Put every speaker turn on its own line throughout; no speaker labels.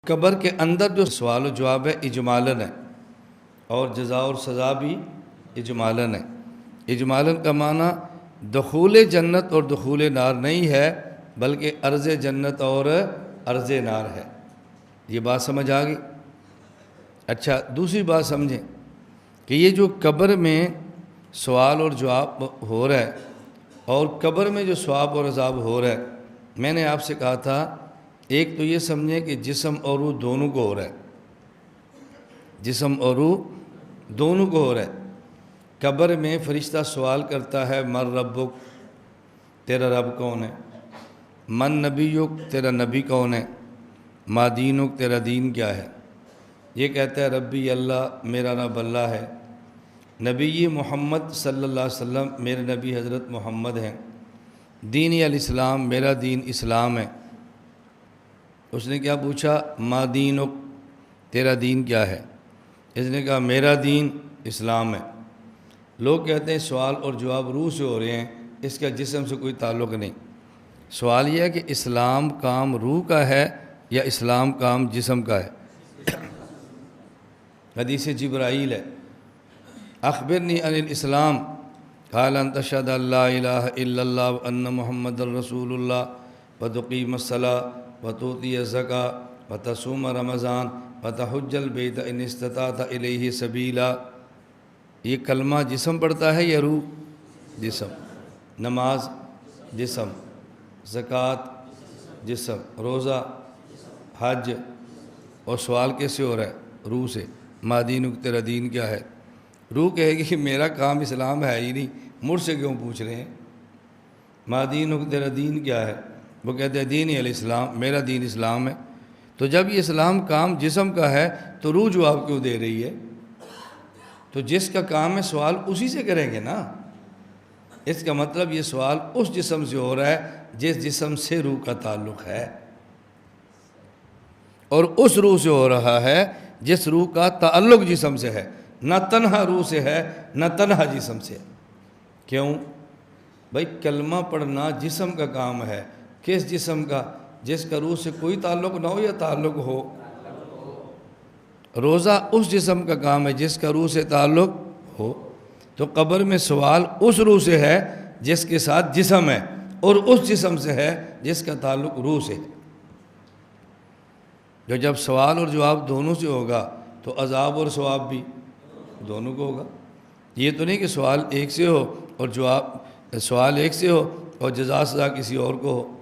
قبر کے اندر جو سوال و جواب ہے اجمالاً ہے، اور جزا اور سزا بھی اجمالاً ہے۔ اجمالاً کا معنی دخول جنت اور دخول نار نہیں ہے، بلکہ عرض جنت اور عرض نار ہے۔ یہ بات سمجھ آ گئی؟ اچھا، دوسری بات سمجھیں کہ یہ جو قبر میں سوال اور جواب ہو رہا ہے، اور قبر میں جو ثواب اور عذاب ہو رہا ہے، میں نے آپ سے کہا تھا ایک تو یہ سمجھیں کہ جسم اور روح دونوں کو ہو رہا ہے، جسم اور روح دونوں کو ہو رہا ہے۔ قبر میں فرشتہ سوال کرتا ہے من ربک، تیرا رب کون ہے؟ من نبیک، تیرا نبی کون ہے؟ ما دینک، تیرا دین کیا ہے؟ یہ کہتا ہے ربی اللہ، میرا رب اللہ ہے۔ نبی محمد صلی اللہ علیہ وسلم، میرے نبی حضرت محمد ہیں۔ دینی الاسلام، میرا دین اسلام ہے۔ اس نے کیا پوچھا؟ ما دینک، تیرا دین کیا ہے؟ اس نے کہا میرا دین اسلام ہے۔ لوگ کہتے ہیں سوال اور جواب روح سے ہو رہے ہیں، اس کا جسم سے کوئی تعلق نہیں۔ سوال یہ ہے کہ اسلام کام روح کا ہے یا اسلام کام جسم کا ہے؟ حدیث جبرائیل ہے، اخبرنی عن الاسلام قال ان تشهد ان لا الہ الا اللہ وان محمد رسول اللہ وتقیم الصلاۃ وتؤتی الزکاۃ وتصوم رمضان وتحج البیت ان استطعت الیہ سبیلا۔ یہ کلمہ جسم پڑھتا ہے یا روح؟ جسم۔ نماز جسم، زکوٰۃ جسم، روزہ، حج، اور سوال کیسے ہو رہا ہے؟ روح سے۔ ما دینک، تیرا دین کیا ہے؟ روح کہے گی کہ میرا کام اسلام ہے ہی نہیں، مجھ سے کیوں پوچھ رہے ہیں؟ ما دینک، تیرا دین کیا ہے؟ وہ کہتے ہیں دین الاسلام، میرا دین اسلام ہے۔ تو جب یہ اسلام کام جسم کا ہے تو روح جواب کیوں دے رہی ہے؟ تو جس کا کام ہے سوال اسی سے کریں گے نا۔ اس کا مطلب یہ سوال اس جسم سے ہو رہا ہے جس جسم سے روح کا تعلق ہے، اور اس روح سے ہو رہا ہے جس روح کا تعلق جسم سے ہے، نہ تنہا روح سے ہے نہ تنہا جسم سے۔ کیوں؟ بھائی کلمہ پڑھنا جسم کا کام ہے۔ کس جسم کا؟ جس کا روح سے کوئی تعلق نہ ہو یا تعلق ہو۔ روزہ اس جسم کا کام ہے جس کا روح سے تعلق ہو۔ تو قبر میں سوال اس روح سے ہے جس کے ساتھ جسم ہے، اور اس جسم سے ہے جس کا تعلق روح سے ہے۔ جو جب سوال اور جواب دونوں سے ہوگا تو عذاب اور ثواب بھی دونوں کو ہوگا۔ یہ تو نہیں کہ سوال ایک سے ہو اور جواب، سوال ایک سے ہو اور جزا سزا کسی اور کو ہو،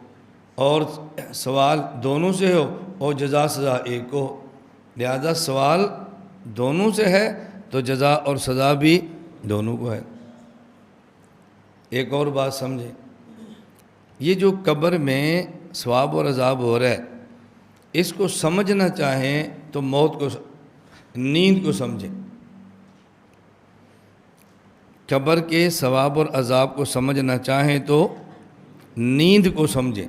اور سوال دونوں سے ہو اور جزا سزا ایک کو ہو۔ لہذا سوال دونوں سے ہے تو جزا اور سزا بھی دونوں کو ہے۔ ایک اور بات سمجھیں، یہ جو قبر میں ثواب اور عذاب ہو رہا ہے، اس کو سمجھنا چاہیں تو موت کو، نیند کو سمجھیں۔ قبر کے ثواب اور عذاب کو سمجھنا چاہیں تو نیند کو سمجھیں۔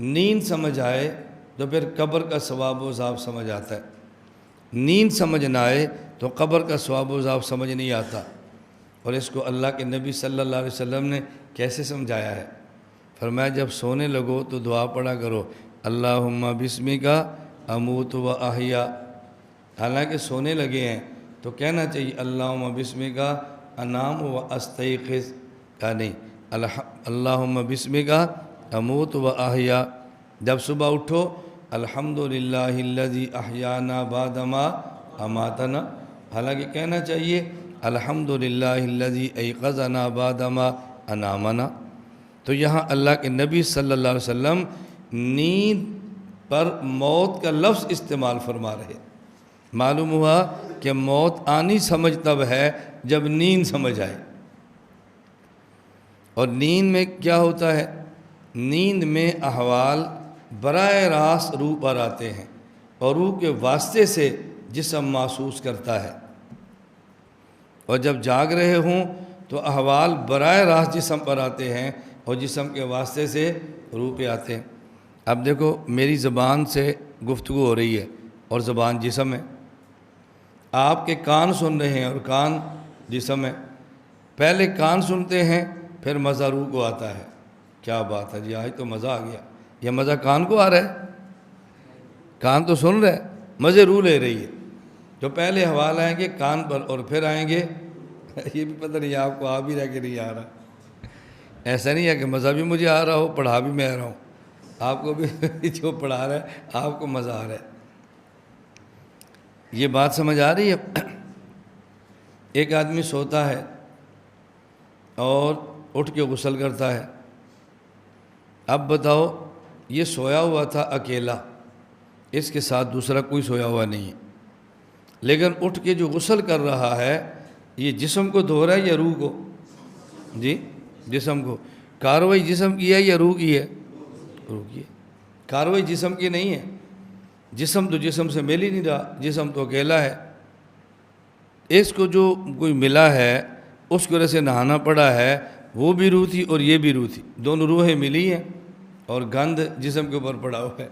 نیند سمجھ آئے تو پھر قبر کا ثواب و عذاب سمجھ آتا ہے۔ نیند سمجھ نہ آئے تو قبر کا ثواب و عذاب سمجھ نہیں آتا۔ اور اس کو اللہ کے نبی صلی اللہ علیہ وسلم نے کیسے سمجھایا ہے؟ فرمایا جب سونے لگو تو دعا پڑھا کرو اللہم بسمک اموت و احیا۔ حالانکہ سونے لگے ہیں تو کہنا چاہیے اللہم بسمک انام و استیقظ، کہا نہیں اللہم بسمک اموت و احیا۔ جب صبح اٹھو الحمدللہ الذی احیانا بعد ما اماتنا، حالانکہ کہنا چاہیے الحمدللہ الذی ایقظنا بعد ما انامنا۔ تو یہاں اللہ کے نبی صلی اللہ علیہ وسلم نیند پر موت کا لفظ استعمال فرما رہے۔ معلوم ہوا کہ موت آنی سمجھ تب ہے جب نیند سمجھ آئے۔ اور نیند میں کیا ہوتا ہے؟ نیند میں احوال براہ راست روح پر آتے ہیں، اور روح کے واسطے سے جسم محسوس کرتا ہے۔ اور جب جاگ رہے ہوں تو احوال براہ راست جسم پر آتے ہیں اور جسم کے واسطے سے روح پہ آتے ہیں۔ اب دیکھو میری زبان سے گفتگو ہو رہی ہے اور زبان جسم ہے، آپ کے کان سن رہے ہیں اور کان جسم ہے۔ پہلے کان سنتے ہیں پھر مزہ روح کو آتا ہے۔ کیا بات ہے جی، آج تو مزہ آ گیا۔ یہ مزہ کان کو آ رہا ہے؟ کان تو سن رہے مزے روح لے رہی ہے. جو پہلے حوالہ آئیں گے کان پر اور پھر آئیں گے یہ بھی پتہ نہیں آپ کو آ بھی رہا کہ نہیں آ رہا. ایسا نہیں ہے کہ مزہ بھی مجھے آ رہا ہو پڑھا بھی میں رہا ہوں, آپ کو بھی جو پڑھا رہا ہے آپ کو مزہ آ رہا ہے. یہ بات سمجھ آ رہی ہے؟ ایک آدمی سوتا ہے اور اٹھ کے غسل کرتا ہے. اب بتاؤ یہ سویا ہوا تھا اکیلا, اس کے ساتھ دوسرا کوئی سویا ہوا نہیں ہے, لیکن اٹھ کے جو غسل کر رہا ہے یہ جسم کو دھو رہا ہے یا روح کو؟ جی جسم کو. کاروائی جسم کی ہے یا روح کی ہے؟ روح کی ہے. کاروائی جسم کی نہیں ہے, جسم تو جسم سے مل ہی نہیں رہا, جسم تو اکیلا ہے. اس کو جو کوئی ملا ہے اس کی وجہ سے نہانا پڑا ہے, وہ بھی روح تھی اور یہ بھی روح تھی, دونوں روحیں ملی ہیں اور گند جسم کے اوپر پڑا ہوا ہے.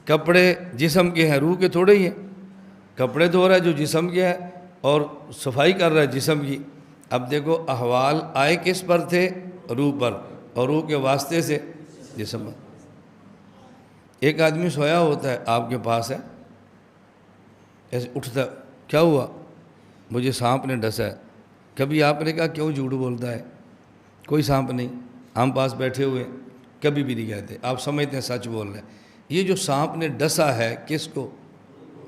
کپڑے جسم کے ہیں, روح کے تھوڑے ہی ہیں. کپڑے دھو رہا ہے جو جسم کے ہے اور صفائی کر رہا ہے جسم کی. اب دیکھو احوال آئے کس پر تھے؟ روح پر, اور روح کے واسطے سے جسم پر. ایک آدمی سویا ہوتا ہے آپ کے پاس ہے, ایسے اٹھتا کیا ہوا؟ مجھے سانپ نے ڈسا ہے. کبھی آپ نے کہا کیوں جھوٹ بولتا ہے؟ کوئی سانپ نہیں, ہم پاس بیٹھے ہوئے, کبھی بھی نہیں کہتے, آپ سمجھتے ہیں سچ بول رہے ہیں. یہ جو سانپ نے ڈسا ہے کس کو؟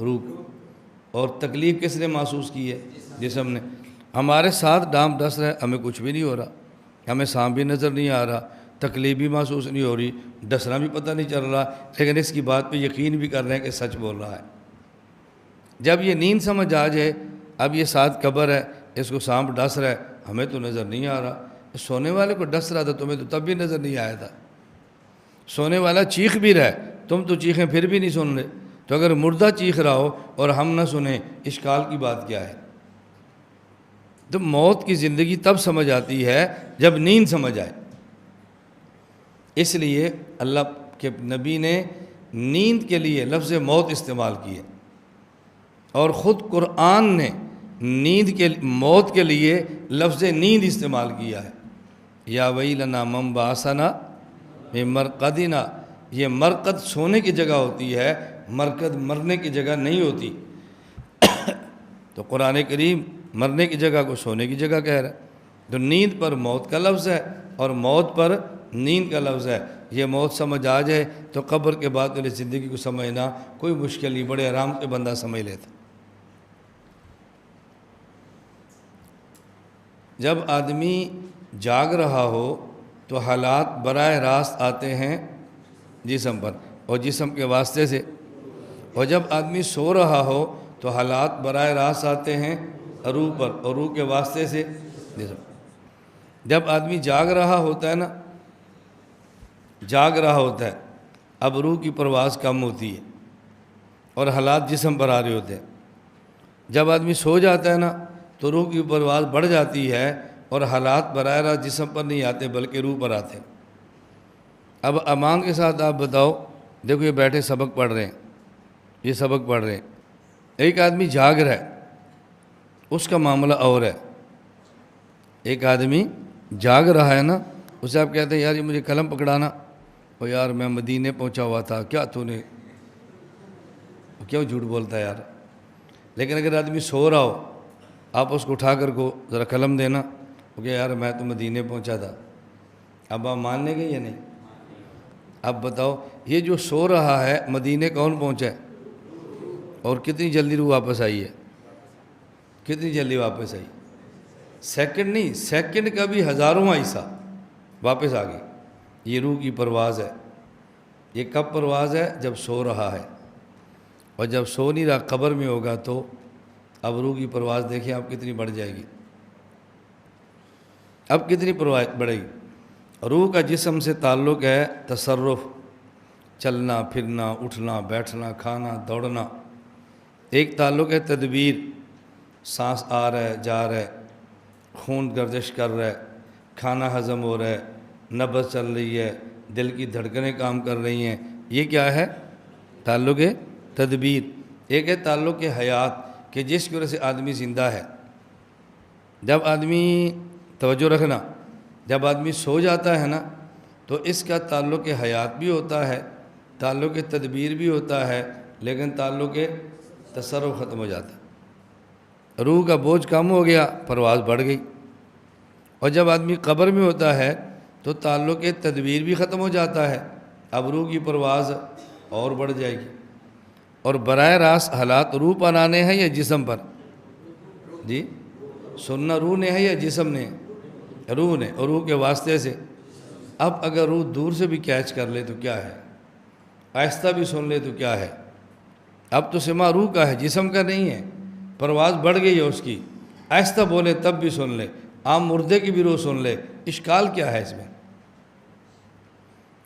روح کو. اور تکلیف کس نے محسوس کی ہے؟ جسم نے. ہمارے ساتھ ڈانپ ڈس رہا ہے, ہمیں کچھ بھی نہیں ہو رہا, ہمیں سانپ بھی نظر نہیں آ رہا, تکلیف بھی محسوس نہیں ہو رہی, ڈسنا بھی پتہ نہیں چل رہا, لیکن اس کی بات پہ یقین بھی کر رہے ہیں کہ سچ بول رہا ہے. جب یہ نیند سمجھ آ جائے, اب یہ ساتھ قبر ہے, اس کو سانپ ڈس رہا ہے, ہمیں تو نظر نہیں آ رہا, سونے والے کو ڈس رہا تھا, تمہیں تو تب بھی نظر نہیں آیا تھا. سونے والا چیخ بھی رہا ہے, تم تو چیخیں پھر بھی نہیں سن رہے. تو اگر مردہ چیخ رہا ہو اور ہم نہ سنیں, اشکال کی بات کیا ہے؟ تو موت کی زندگی تب سمجھ آتی ہے جب نیند سمجھ آئے. اس لیے اللہ کے نبی نے نیند کے لیے لفظ موت استعمال کی ہے, اور خود قرآن نے نیند کے موت کے لیے لفظ نیند استعمال کیا ہے. یا ویلنا من بعثنا من مرقدنا. یہ مرقد سونے کی جگہ ہوتی ہے, مرقد مرنے کی جگہ نہیں ہوتی. تو قرآن کریم مرنے کی جگہ کو سونے کی جگہ کہہ رہا ہے. تو نیند پر موت کا لفظ ہے اور موت پر نیند کا لفظ ہے. یہ موت سمجھ آ جائے تو قبر کے بعد والی زندگی کو سمجھنا کوئی مشکل نہیں, بڑے آرام سے بندہ سمجھ لیتا. جب آدمی جاگ رہا ہو تو حالات براہ راست آتے ہیں جسم پر اور جسم کے واسطے سے, اور جب آدمی سو رہا ہو تو حالات براہ راست آتے ہیں روح پر اور روح کے واسطے سے جسم. جب آدمی جاگ رہا ہوتا ہے نا, جاگ رہا ہوتا ہے, اب روح کی پرواز کم ہوتی ہے اور حالات جسم پر آ رہے ہوتے ہیں. جب آدمی سو جاتا ہے نا تو روح کی پرواز بڑھ جاتی ہے اور حالات براہ راست جسم پر نہیں آتے بلکہ روح پر آتے ہیں. اب امان کے ساتھ آپ بتاؤ, دیکھو یہ بیٹھے سبق پڑھ رہے ہیں, یہ سبق پڑھ رہے ہیں, ایک آدمی جاگ رہا ہے, اس کا معاملہ اور ہے. ایک آدمی جاگ رہا ہے نا, اسے آپ کہتے ہیں یار یہ مجھے قلم پکڑانا, اور یار میں مدینے پہنچا ہوا تھا, کیا تو نے کیوں جھوٹ بولتا ہے یار. لیکن اگر آدمی سو رہا ہو, آپ اس کو اٹھا کر کو ذرا قلم دینا, کہ یار میں تو مدینے پہنچا تھا, اب آپ مان لیں گے یا نہیں؟ اب بتاؤ یہ جو سو رہا ہے مدینے کون پہنچا ہے, اور کتنی جلدی روح واپس آئی ہے, کتنی جلدی واپس آئی؟ سیکنڈ نہیں, سیکنڈ کا بھی ہزارواں حصہ واپس آ گئی. یہ روح کی پرواز ہے. یہ کب پرواز ہے؟ جب سو رہا ہے, اور جب سو نہیں رہا قبر میں ہوگا تو اب روح کی پرواز دیکھیں آپ کتنی بڑھ جائے گی. اب کتنی پرواز بڑھے گی. روح کا جسم سے تعلق ہے تصرف, چلنا پھرنا, اٹھنا بیٹھنا, کھانا دوڑنا. ایک تعلق ہے تدبیر, سانس آ رہا ہے جا رہا ہے, خون گردش کر رہا ہے, کھانا ہضم ہو رہا ہے, نبض چل رہی ہے, دل کی دھڑکنیں کام کر رہی ہیں. یہ کیا ہے؟ تعلق ہے تدبیر. ایک ہے تعلق حیات کہ جس کی وجہ سے آدمی زندہ ہے. جب آدمی توجہ رکھنا, جب آدمی سو جاتا ہے نا تو اس کا تعلق حیات بھی ہوتا ہے تعلق تدبیر بھی ہوتا ہے لیکن تعلق تصرف ختم ہو جاتا ہے۔ روح کا بوجھ کم ہو گیا، پرواز بڑھ گئی۔ اور جب آدمی قبر میں ہوتا ہے تو تعلق تدبیر بھی ختم ہو جاتا ہے، اب روح کی پرواز اور بڑھ جائے گی۔ اور براہ راست حالات روح پر آنے ہیں یا جسم پر؟ جی سننا روح نے ہے یا جسم نے؟ روح نے، اور روح کے واسطے سے۔ اب اگر روح دور سے بھی کیچ کر لے تو کیا ہے، آہستہ بھی سن لے تو کیا ہے؟ اب تو سماع روح کا ہے، جسم کا نہیں ہے، پرواز بڑھ گئی ہے اس کی، آہستہ بولے تب بھی سن لے، عام مردے کی بھی روح سن لے، اشکال کیا ہے اس میں؟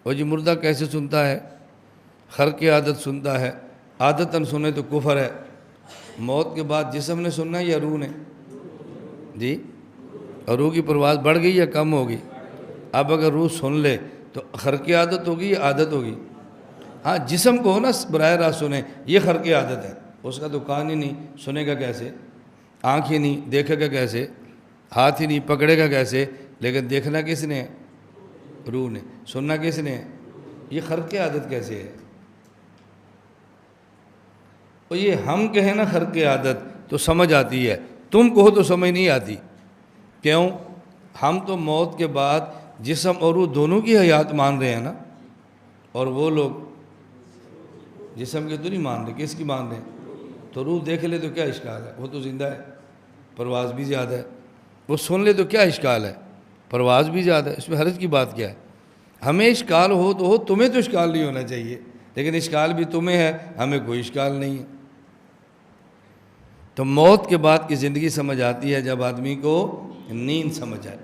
وہ جی مردہ کیسے سنتا ہے؟ خرق عادت سنتا ہے، عادتاً سنے تو کفر ہے۔ موت کے بعد جسم نے سننا ہے یا روح نے؟ جی اور روح کی پرواز بڑھ گئی یا کم ہوگی؟ اب اگر روح سن لے تو خرق عادت ہوگی یا عادت ہوگی؟ ہاں جسم کو ہو نا براہ راست سنے، یہ خرق عادت ہے، اس کا تو کان ہی نہیں، سنے گا کیسے؟ آنکھ ہی نہیں، دیکھے گا کیسے؟ ہاتھ ہی نہیں، پکڑے گا کیسے؟ لیکن دیکھنا کس نے ہے؟ روح نے۔ سننا کس نے ہے؟ یہ خرق عادت کیسے ہے؟ اور یہ ہم کہیں نا خرق عادت تو سمجھ آتی ہے، تم کہو تو سمجھ نہیں آتی۔ کیوں؟ ہم تو موت کے بعد جسم اور روح دونوں کی حیات مان رہے ہیں نا، اور وہ لوگ جسم کے تو نہیں مان رہے، کس کی مان رہے ہیں؟ تو روح دیکھ لے تو کیا اشکال ہے، وہ تو زندہ ہے، پرواز بھی زیادہ ہے۔ وہ سن لے تو کیا اشکال ہے، پرواز بھی زیادہ ہے، اس میں حرج کی بات کیا ہے؟ ہمیں اشکال ہو تو ہو، تمہیں تو اشکال نہیں ہونا چاہیے، لیکن اشکال بھی تمہیں ہے، ہمیں کوئی اشکال نہیں ہے۔ تو موت کے بعد کی زندگی سمجھ آتی ہے جب آدمی کو نیند سمجھ آئے۔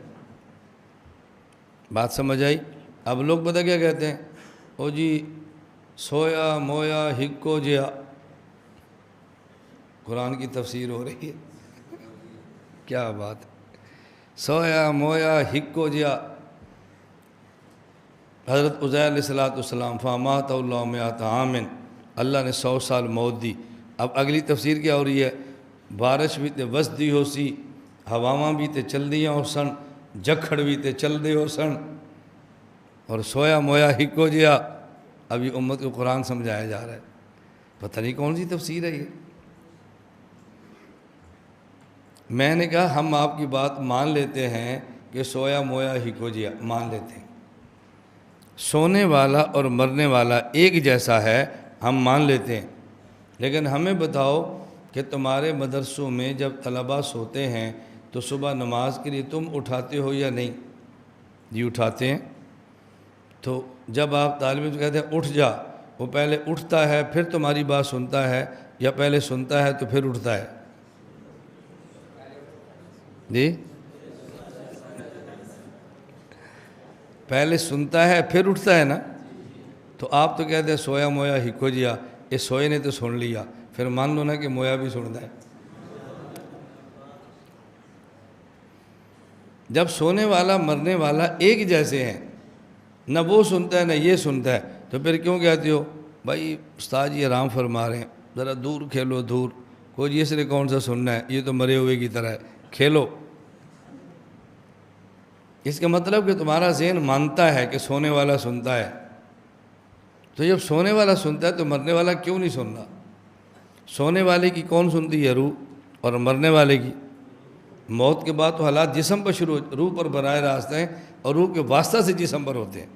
بات سمجھ آئی؟ اب لوگ پتہ کیا کہتے ہیں؟ او جی سویا مویا ہکو جیا، قرآن کی تفسیر ہو رہی ہے، کیا بات ہے، سویا مویا ہکو جیا۔ حضرت عزیر علیہ السلام فامات اللہ مئات عام، اللہ نے 100 سال موت دی۔ اب اگلی تفسیر کیا ہو رہی ہے؟ بارش بھی تے وس دی ہو سی، ہواواں بھی تے چل دیاں ہو سن، جکھڑ بھی تے چل دے ہو سن، اور سویا مویا ہکو جیا۔ اب یہ امت کو قرآن سمجھایا جا رہا ہے، پتہ نہیں کون سی تفسیر ہے یہ۔ میں نے کہا ہم آپ کی بات مان لیتے ہیں کہ سویا مویا ہکو جیا، مان لیتے ہیں، سونے والا اور مرنے والا ایک جیسا ہے، ہم مان لیتے ہیں، لیکن ہمیں بتاؤ کہ تمہارے مدرسوں میں جب طلباء سوتے ہیں تو صبح نماز کے لیے تم اٹھاتے ہو یا نہیں؟ جی اٹھاتے ہیں۔ تو جب آپ طالب علم کہتے ہیں اٹھ جا، وہ پہلے اٹھتا ہے پھر تمہاری بات سنتا ہے یا پہلے سنتا ہے تو پھر اٹھتا ہے؟ جی پہلے سنتا ہے پھر اٹھتا ہے نا؟ تو آپ تو کہتے ہیں سویا مویا ہکو جیا، یہ سوئے نے تو سن لیا، پھر مان لو نا کہ مویا بھی سنتا ہے۔ جب سونے والا مرنے والا ایک جیسے ہیں، نہ وہ سنتا ہے نہ یہ سنتا ہے، تو پھر کیوں کہتے ہو بھائی استاد جی آرام فرما رہے ہیں، ذرا دور کھیلو دور، کوئی اس نے کون سا سننا ہے، یہ تو مرے ہوئے کی طرح ہے، کھیلو۔ اس کا مطلب کہ تمہارا ذہن مانتا ہے کہ سونے والا سنتا ہے، تو جب سونے والا سنتا ہے تو مرنے والا کیوں نہیں سن رہا؟ سونے والے کی کون سنتی ہے؟ روح، اور مرنے والے کی؟ موت کے بعد تو حالات جسم پر شروع، روح پر براہ راست ہیں اور روح کے واسطہ سے جسم پر ہوتے ہیں۔